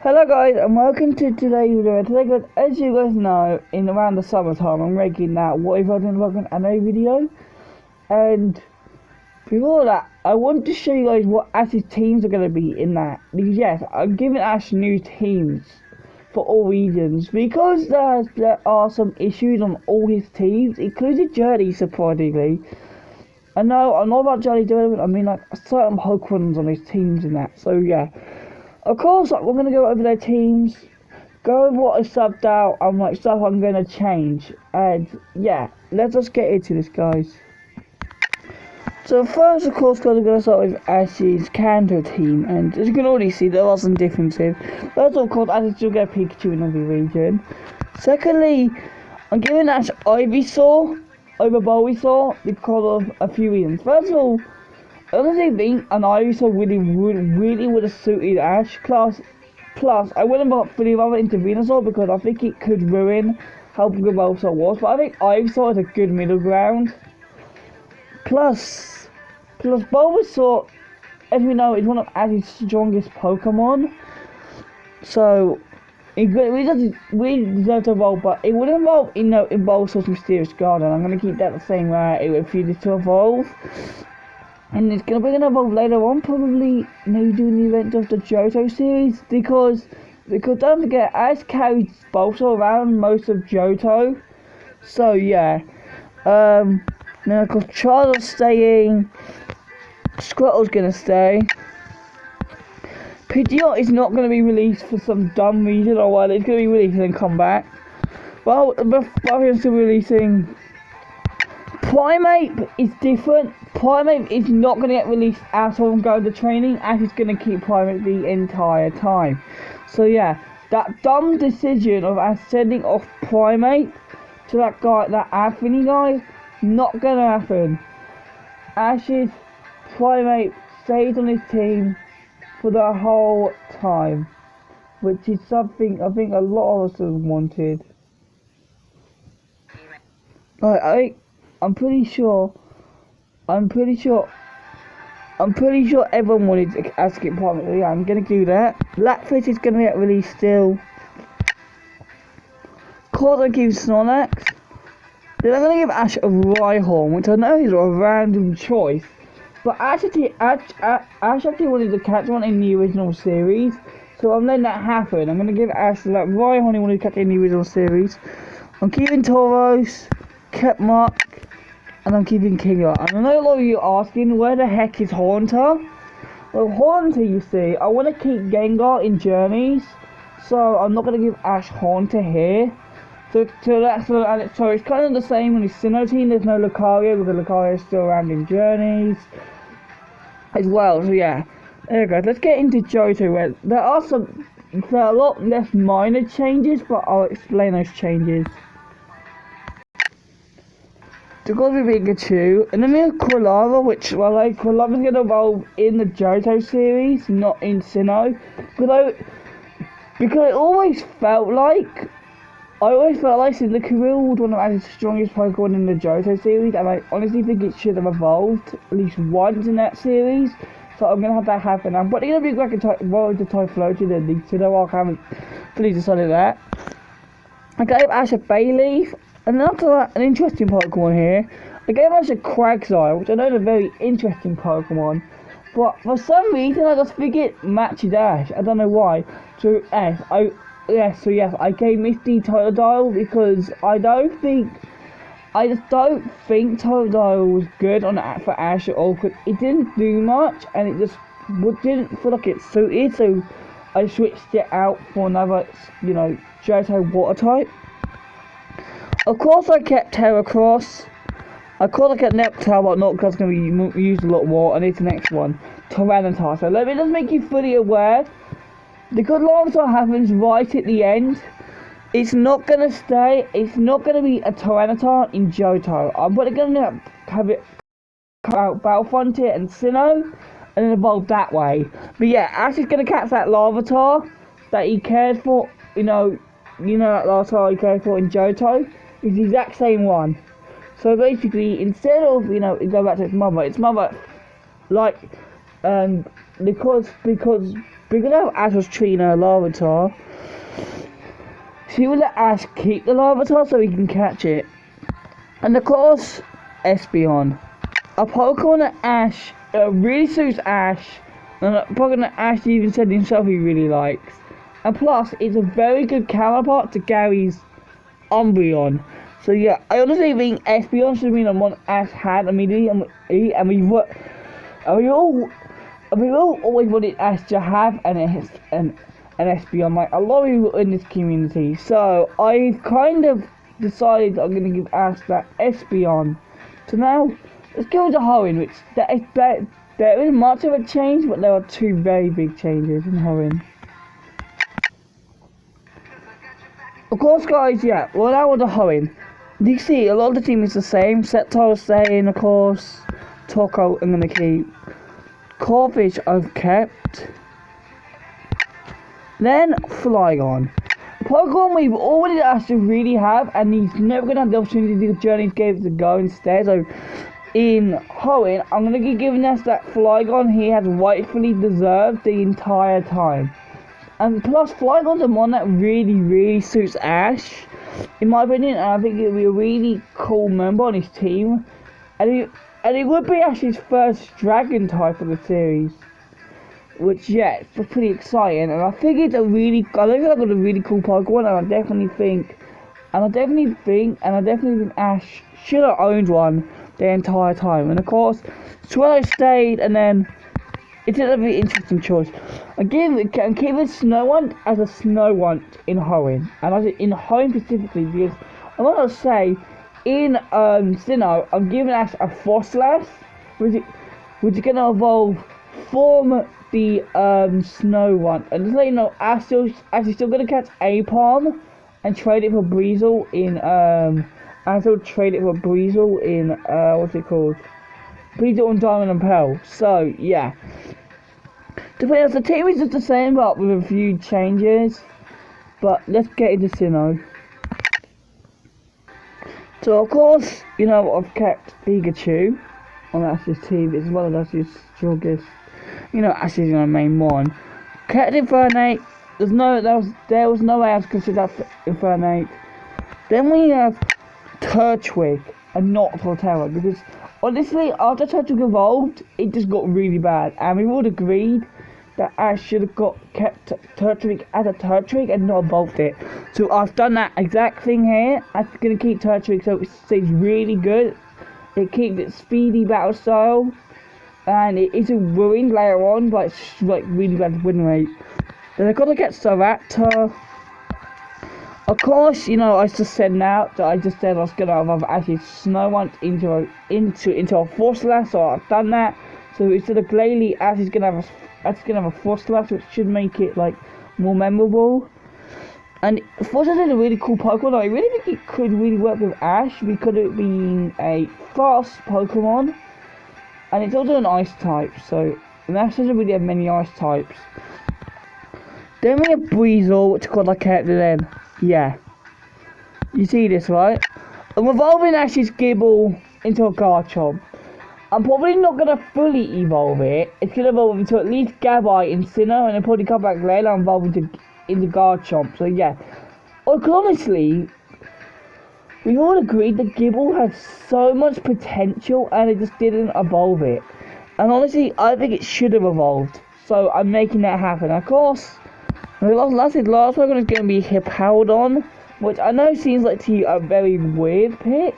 Hello guys and welcome to today's video. Today guys, as you guys know, in around the summertime I'm making that what if I didn't work an anime video, and before that I want to show you guys what Ash's teams are going to be in that, because yes, I'm giving Ash new teams for all regions because there are some issues on all his teams, including Journey, surprisingly. I know I'm not about Journey development, I mean like certain Pokemons on his teams and that, so yeah. Of course, we're going to go over their teams, go over what I subbed out, and like stuff I'm going to change. And yeah, let's just get into this, guys. So first, of course, we're going to start with Ash's Kanto team, and as you can already see, there are some differences. First of course, Ash still get Pikachu in every region. Secondly, I'm giving Ash Ivysaur over Bulbasaur because of a few reasons. First of all, I honestly think an Ivysaur really would have suited Ash. Plus, I wouldn't fully rather into Venusaur because I think it could ruin how good Bulbasaur was. But I think Ivysaur is a good middle ground. Plus Bulbasaur, as we know, is one of Ash's strongest Pokemon. So we deserve to evolve, but it would evolve in Bulbasaur's Mysterious Garden. I'm gonna keep that the same way it refuses to evolve. And we're gonna evolve later on, probably maybe doing the event of the Johto series, because don't forget, Ash carries Bulbasaur around most of Johto. So yeah. Now of course Charizard's staying, Squirtle's gonna stay. Pidgeot is not gonna be released for some dumb reason, or well, it's gonna be released and then come back. Well, I'm still releasing. Primeape is different. Primeape is not going to get released at all and go to training. Ash is going to keep Primeape the entire time. So yeah, that dumb decision of Ash sending off Primeape to that Anthony guy, not going to happen. Ash's Primeape stays on his team for the whole time, which is something I think a lot of us have wanted. I'm pretty sure everyone wanted to ask it privately. Yeah, I'm gonna do that. Lapras is gonna get released still. Corda gives Snorlax. Then I'm gonna give Ash a Rhyhorn, which I know is a random choice, but Ash actually wanted to catch one in the original series, so I'm letting that happen. I'm gonna give Ash that Rhyhorn he wanted to catch in the original series. I'm keeping Tauros, kept Mark, and I'm keeping Kingler. And I know a lot of you are asking, where the heck is Haunter? Well, Haunter, you see, I want to keep Gengar in Journeys, so I'm not going to give Ash Haunter here. So it's kind of the same on his Sinnoh team. There's no Lucario because Lucario is still around in Journeys as well. So yeah, there we go. Let's get into Johto, where there are a lot less minor changes, but I'll explain those changes. So got to be Pikachu, and then we have Quilava, which, well, Quilava's going to evolve in the Johto series, not in Sinnoh, because I always felt like Cyndaquil was one of Ash's strongest Pokemon in the Johto series, and I honestly think it should have evolved at least once in that series, so I'm going to have that happen. I'm probably going to be like evolved to Typhlosion and the Sinnoh Arc. I haven't fully decided that. I gave Ash a Bayleaf. And after that, an interesting Pokemon here. I gave Ash a Quagsire, which I know is a very interesting Pokemon, but for some reason I just think it matches Ash. I don't know why. So yes, I gave Misty Totodile because I just don't think Totodile was good for Ash at all, because it didn't do much and it just didn't feel like it suited. So I switched it out for another, Johto water type. Of course I kept Heracross. I kept Neptile, but not because it's going to be used a lot more, and it's the next one, Tyranitar. So let me just make you fully aware, because Larvitar happens right at the end, it's not going to be a Tyranitar in Johto. I'm probably going to have it come out Battlefrontier and Sinnoh, and then evolve that way. But yeah, Ash is going to catch that Larvitar that he cared for, that Larvitar he cared for in Johto. It's the exact same one. So basically, instead of go back to its mother, like because because of Ash was treating her Larvitar, she will let Ash keep the Larvitar so he can catch it. And of course, Espeon. A Pokemon that Ash really suits Ash, and a Pokemon that Ash even said himself he really likes. And plus, it's a very good counterpart to Gary's Umbreon. So yeah, I honestly think Espeon should have been the one Ash had immediately, and we all always wanted Ash to have an Espeon, like a lot of people in this community. So I've kind of decided I'm going to give Ash that Espeon. So now, let's go to Hoenn, which there isn't much of a change, but there are two very big changes in Hoenn. Of course, guys, yeah, well, now on to Hoenn. You see, a lot of the team is the same. Sceptile is staying, of course. Torkoal I'm going to keep. Corphish I've kept. Then Flygon. Pokemon we've already asked to really have, and he's never going to have the opportunity to do Journey's Gates to go instead. So in Hoenn, I'm going to be giving us that Flygon he has rightfully deserved the entire time. And plus, Flygon's the one that really suits Ash, in my opinion, and I think it would be a really cool member on his team. And it would be Ash's first Dragon type of the series. Which, yeah, it's pretty exciting, and I think it's a really, I think I've got a really cool Pokemon, and I definitely think Ash should have owned one the entire time. And of course, Swallow stayed, and then it's a very interesting choice. I'm giving Snorunt as a Snorunt in Hoenn, and I in Hoenn specifically because I'm gonna say in Sinnoh, I'm giving Ash a Froslass, which is gonna evolve from the Snorunt, and just let you know, Ash is still gonna catch Apom and trade it for Breezel in what's it called? Breezel and Diamond and Pearl. So yeah. To be honest, the team is just the same but with a few changes. But let's get into Sinnoh. So of course, you know, I've kept Pikachu on Ash's team as well as Ash's strongest. You know, Ash is my main one. Kept Infernape. There was no way I was considered that Infernape. Then we have Turtwig and not Torterra, because honestly, after Turtwig evolved, it just got really bad, and we all agreed that Ash should have kept Turtwig as a Turtwig and not evolved it. So I've done that exact thing here. I'm gonna keep Turtwig so it stays really good. It keeps its speedy battle style. And it isn't ruined later on, but it's like really bad win rate. Then I've got to get Staraptor. Of course, you know, I just said I was gonna actually Snorunt into a Froslass, so I've done that. So instead of Glalie, Ash is gonna have a Froslass, which should make it like more memorable. And Froslass is a really cool Pokemon. I really think it could really work with Ash because it being a fast Pokemon. And it's also an ice type, so Ash doesn't really have many ice types. Then we have Breezel, which I kept it in. Yeah. You see this, right? I'm evolving Ash's Gible into a Garchomp. I'm probably not going to fully evolve it. It's going to evolve into at least Gabite in Sinnoh, and then probably come back later and evolve into Garchomp. So yeah. Honestly, we all agreed that Gible has so much potential and it just didn't evolve it. And honestly, I think it should have evolved. So I'm making that happen. Of course, the last one is going to be Hippowdon, which I know seems like to you a very weird pick,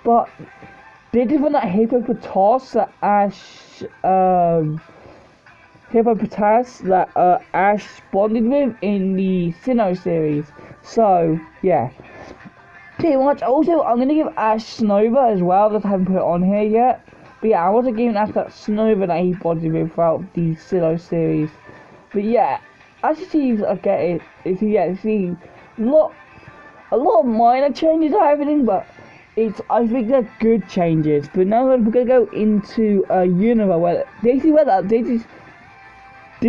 but they did that Hippopotas that Ash bonded with in the Sinnoh series. So yeah. Pretty much. Also, I'm going to give Ash Snover as well, that I haven't put it on here yet. But yeah, I wasn't giving Ash that Snover that he bonded with throughout the Sinnoh series. But yeah, Ash's teams are getting, see, a lot of minor changes are happening, but I think they're good changes. But now we're going to go into Unova, where this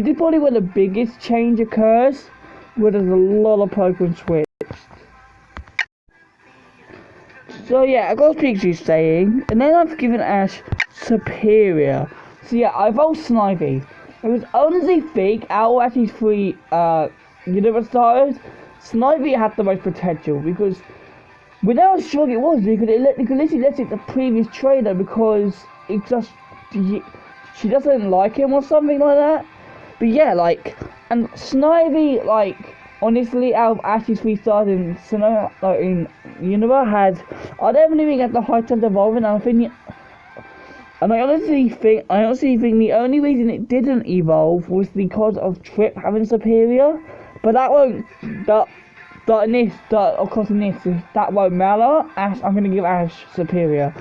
is probably where the biggest change occurs, where there's a lot of Pokemon switch. So yeah, I got Pikachu staying, and then I've given Ash Superior. So yeah, I evolved Snivy. It was honestly think out of actually 3 universe stars, Snivy had the most potential because with how strong it was, they could literally let it the previous trainer because it just she doesn't like him or something like that. But yeah, like, and Snivy, like, honestly, out of Ash's 3 stars in Cinema, like in Universe, I don't even get the high chance of evolving. And I honestly think the only reason it didn't evolve was because of Trip having Superior. But that won't, of course in this, that won't matter. I'm gonna give Ash Superior.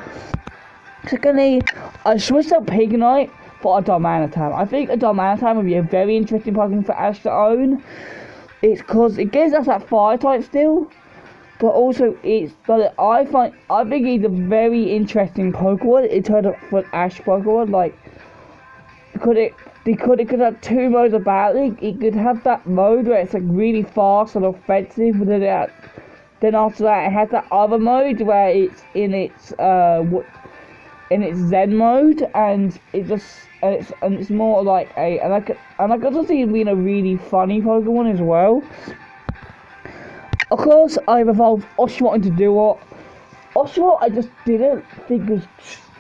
Secondly, I switched up Pignite for a Darmanitan. I think a Darmanitan would be a very interesting Pokemon for Ash to own. It's cause it gives us that fire type still, but also I think he's a very interesting Pokemon in terms of for Ash Pokemon. Like, it could have 2 modes of battling. It could have that mode where it's like really fast and offensive, but then after that it has that other mode where it's in its Zen mode, and it's more like and I could also see it being a really funny Pokemon as well. Of course, I've evolved Oshawott into Duo. Oshawott I just didn't think was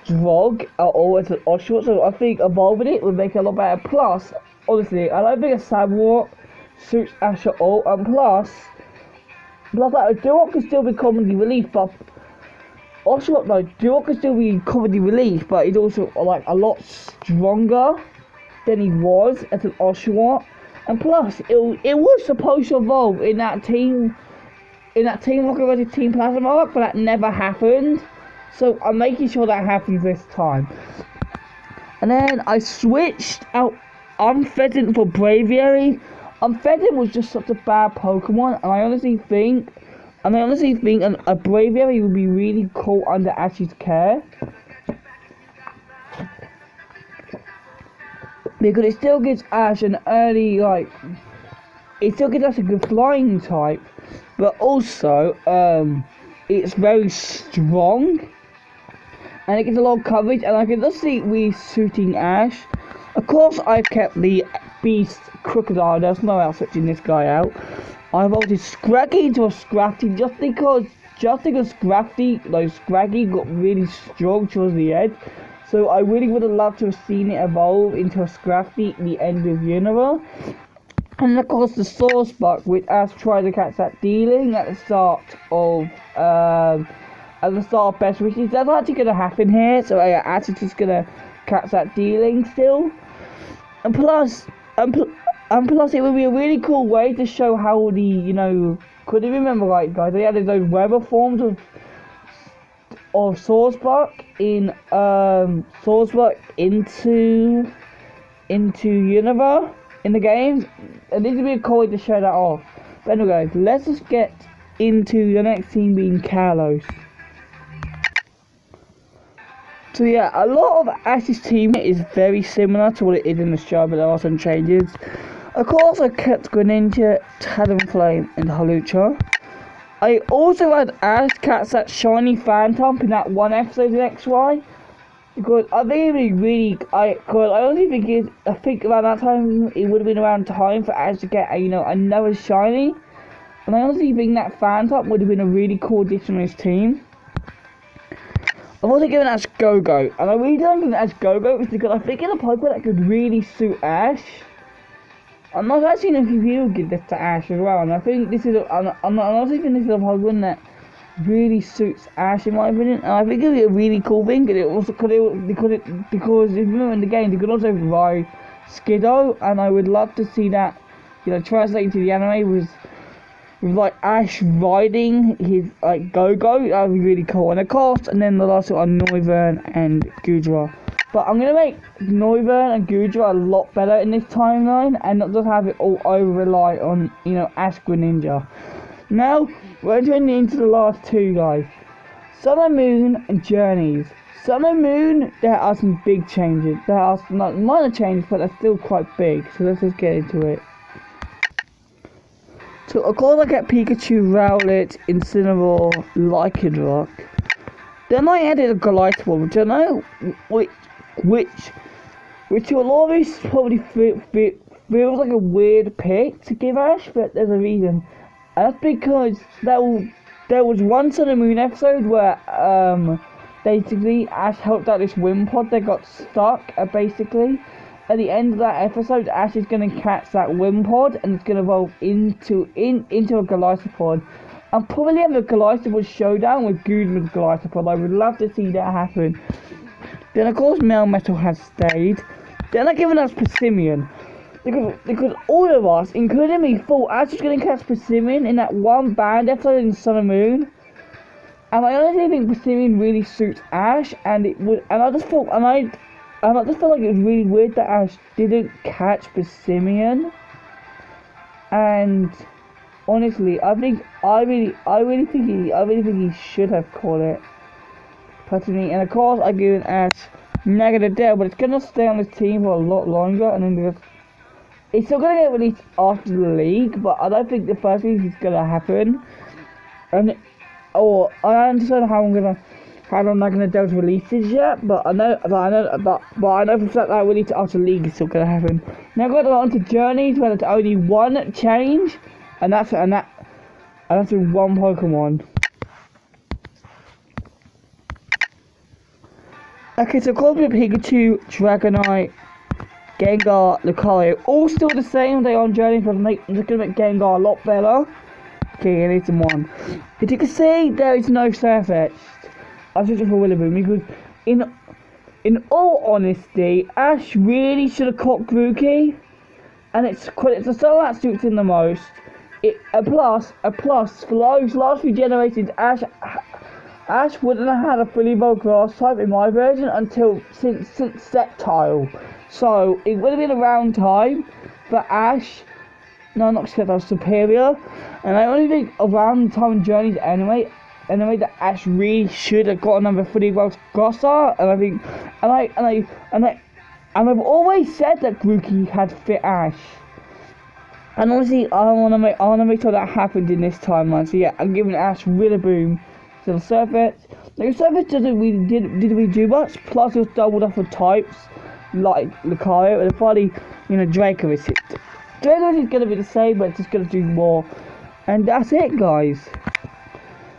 strong at all as an Oshawott, so I think evolving it would make it a lot better. Plus, honestly, I don't think a Samurott suits Ash at all, and plus that a Duo can still be commonly released, but Oshawott, no, Duo can still be comedy relief, but he's also like a lot stronger than he was as an Oshawott. And plus, it was supposed to evolve in that Team Rocket vs Team Plasma arc, but that never happened. So I'm making sure that happens this time. And then I switched out Unfezant for Braviary. Unfezant was just such a bad Pokemon, and I honestly think a Braviary would be really cool under Ash's care. Because it still gives Ash an early, like, it still gives Ash a good flying type, but also, it's very strong, and it gets a lot of coverage, and I can just see we suiting Ash. Of course, I've kept the Beast Crocodile, there's no else switching this guy out. I've altered Scraggy into a Scrafty just because Scraggy got really strong towards the end. So I really would have loved to have seen it evolve into a Scrafty at the end of Unova. And of course the Swordspark, which Ash tried to catch that dealing at the start of Best Wishes. That's actually going to happen here, so Ash is just going to catch that dealing still. And plus it would be a really cool way to show how the, could you remember, right guys, they added those weather forms of Swordspark into Unova in the games, and this would be a cool way to show that off. But anyway guys, let's just get into the next team being Kalos. So yeah, a lot of Ash's team is very similar to what it is in the show, but there are some changes. Of course I kept Greninja, Talonflame and Hawlucha. I also had Ash catch that shiny Phantom in that one episode of XY, because I think I think around that time it would have been around time for Ash to get another shiny, and I honestly think that Phantom would have been a really cool addition to his team. I've also given Ash Go-Go, and I really don't think Ash Go-Go is because I think it's a Pokemon that could really suit Ash. And I've actually seen a few people give this to Ash as well, and I think this is a Pokemon that really suits Ash in my opinion, and I think it would be a really cool thing, because if you remember in the game, they could also ride Skiddo, and I would love to see that, translated to the anime with like Ash riding his Go-Go. That would be really cool. And of course, and then the last two are Noivern and Goodra. But I'm gonna make Noivern and Goodra a lot better in this timeline, and not just have it all over rely on Ash Greninja. Now we're entering into the last two guys, Sun and Moon and Journeys. Sun and Moon, there are some big changes. There are some minor changes, but they're still quite big. So let's just get into it. So of course I get Pikachu, Rowlet, Incineroar, Lycanroc. Then I added a Goliath one, which I know which which to a lot of us probably feels like a weird pick to give Ash, but there's a reason. And that's because there was one Sun and Moon episode where basically Ash helped out this wind pod that got stuck. Basically, at the end of that episode, Ash is gonna catch that wind pod and it's gonna evolve into a Golisopod. And probably have a Golisopod showdown with Guzman's Golisopod. I would love to see that happen. Then of course Melmetal has stayed. They're not giving us Persimmon. Because all of us, including me, thought Ash was going to catch Persimmon in that one band episode in Sun and Moon. And I honestly think Persimmon really suits Ash, and I just felt like it was really weird that Ash didn't catch Persimmon. And honestly, I really think he should have caught it. Personally, and of course I give Ash negative deal, but it's gonna stay on his team for a lot longer, and then it's still gonna get released after the league, but I don't think the first week is gonna happen. And I understand how I'm not gonna do to release it yet, but I know for the fact that I release it after the league is still gonna happen. Now got on to journeys where there's only one change, and that's with one Pokemon. Okay, so Cosmic Pikachu, Dragonite, Gengar, Lucario, all still the same. They on journey, but I'm just gonna make Gengar a lot better. Okay, I need some one. As you can see, there is no Surfetched. I switched for Rillaboom because, in all honesty, Ash really should have caught Grookey, and it's the style that suits him the most. A plus for those last few generations, Ash wouldn't have had a fully evolved grass type in my version since Sceptile. So it would have been around time for Ash. No, not Sceptile, Superior. And I only think around the time in Journeys anyway that Ash really should have got another fully evolved grass type. And I've always said that Grookey had fit Ash. And honestly, I wanna make sure that happened in this timeline. So yeah, I'm giving Ash Rillaboom to the Surfetched. Like, Surfetched didn't really do much. Plus, it was doubled up with types like Lucario, and probably Dracovish. Dracovish is gonna be the same, but it's just gonna do more. And that's it, guys.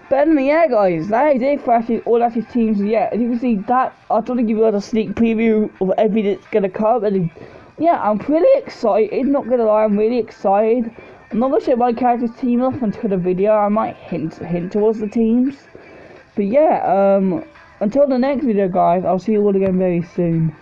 But anyway, yeah, guys, that is it for all Ash's teams. Yeah, as you can see, that I thought I'd give you a sneak preview of everything that's gonna come. And yeah, I'm pretty excited. Not gonna lie, I'm really excited. I'm not gonna show my character's team off until the video. I might hint towards the teams. But yeah, until the next video, guys, I'll see you all again very soon.